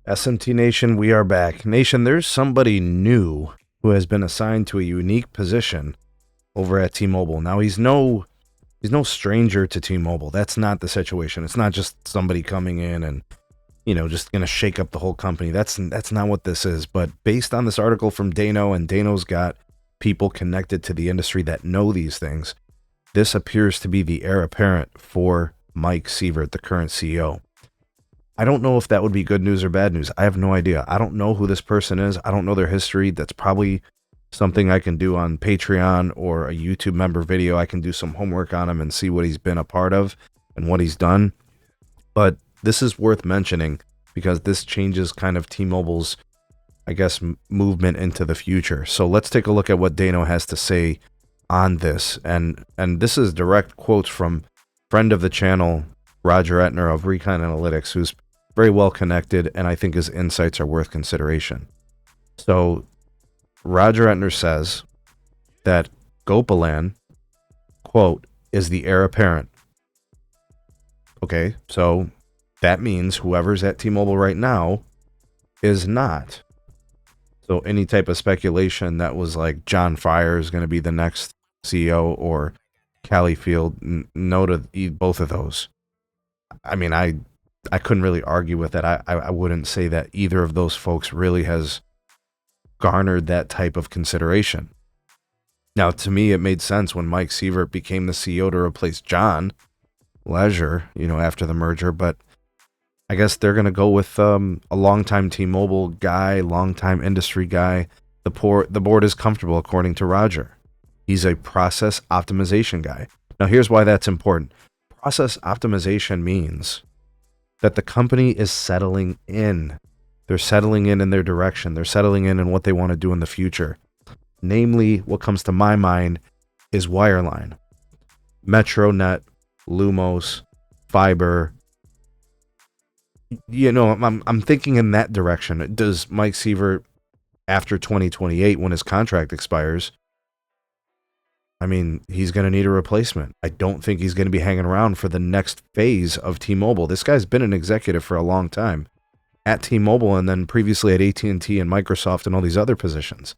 SMT Nation, we are back. Nation, there's somebody new who has been assigned to a unique position over at T-Mobile. Now, he's no stranger to T-Mobile. That's not the situation. It's not just somebody coming in and, just going to shake up the whole company. That's not what this is. But based on this article from Dano, and Dano's got people connected to the industry that know these things, this appears to be the heir apparent for Mike Sievert, the current CEO. I don't know if that would be good news or bad news. I have no idea. I don't know who this person is. I don't know their history. That's probably something I can do on Patreon or a YouTube member video. I can do some homework on him and see what he's been a part of and what he's done. But this is worth mentioning because this changes kind of T-Mobile's, I guess, movement into the future. So let's take a look at what Dano has to say on this. And this is direct quotes from friend of the channel, Roger Etner of Recon Analytics, who's very well connected, and I think his insights are worth consideration. So Roger Etner says that Gopalan, quote, is the heir apparent. Okay, so that means whoever's at T-Mobile right now is not. So any type of speculation that was like John Fryer is going to be the next CEO or Callie Field, no to both of those. I mean, I couldn't really argue with that. I wouldn't say that either of those folks really has garnered that type of consideration. Now, to me, it made sense when Mike Sievert became the CEO to replace John Leisure, after the merger, but I guess they're going to go with a longtime T-Mobile guy, longtime industry guy. The board is comfortable, according to Roger. He's a process optimization guy. Now, here's why that's important. Process optimization means that the company is settling in. They're settling in their direction. They're settling in what they want to do in the future. Namely, what comes to my mind is wireline. Metronet, Lumos, fiber. I'm thinking in that direction. Does Mike Sievert, after 2028, when his contract expires, I mean, he's going to need a replacement. I don't think he's going to be hanging around for the next phase of T-Mobile. This guy's been an executive for a long time at T-Mobile and then previously at AT&T and Microsoft and all these other positions.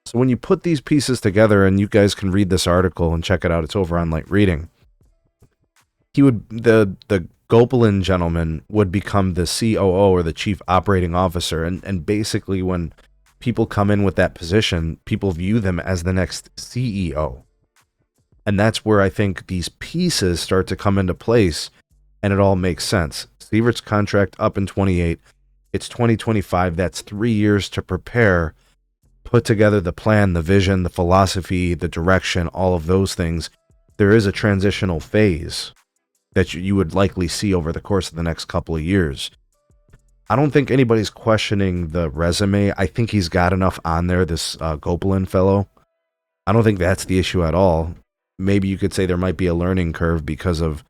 So when you put these pieces together, and you guys can read this article and check it out, it's over on Light Reading. The Gopalan gentleman would become the COO or the chief operating officer. And basically when people come in with that position, people view them as the next CEO. And that's where I think these pieces start to come into place and it all makes sense. Sievert's contract up in 28. It's 2025. That's 3 years to prepare, put together the plan, the vision, the philosophy, the direction, all of those things. There is a transitional phase that you would likely see over the course of the next couple of years. I don't think anybody's questioning the resume. I think he's got enough on there, this Gopalan fellow. I don't think that's the issue at all. Maybe you could say there might be a learning curve because of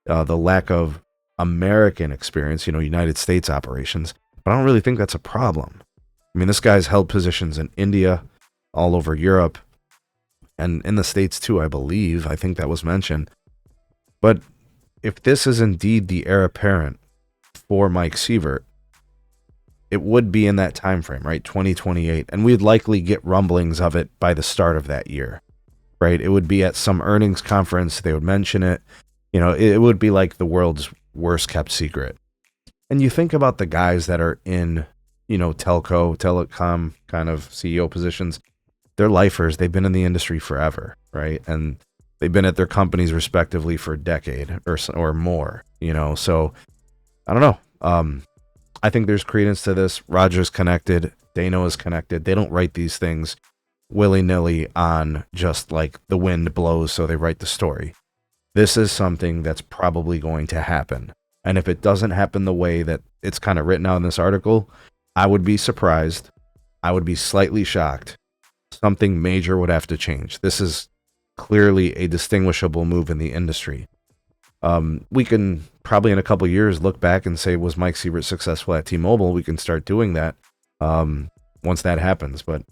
the lack of American experience, United States operations. But I don't really think that's a problem. I mean, this guy's held positions in India, all over Europe, and in the States too, I believe. I think that was mentioned. But if this is indeed the heir apparent for Mike Sievert, it would be in that time frame, right? 2028. And we'd likely get rumblings of it by the start of that year, right? It would be at some earnings conference. They would mention it. It would be like the world's worst kept secret. And you think about the guys that are in, telecom kind of CEO positions. They're lifers. They've been in the industry forever, right? And they've been at their companies respectively for a decade or more, So I don't know. I think there's credence to this. Roger's connected. Dano is connected. They don't write these things willy-nilly on just like the wind blows, so they write the story. This is something that's probably going to happen. And if it doesn't happen the way that it's kind of written out in this article, I would be surprised. I would be slightly shocked. Something major would have to change. This is clearly a distinguishable move in the industry. We can probably in a couple of years look back and say, was Mike Sievert successful at T-Mobile? We can start doing that once that happens. But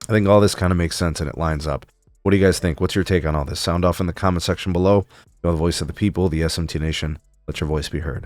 I think all this kind of makes sense and it lines up. What do you guys think? What's your take on all this? Sound off in the comment section below. You're the voice of the people, the SMT Nation. Let your voice be heard.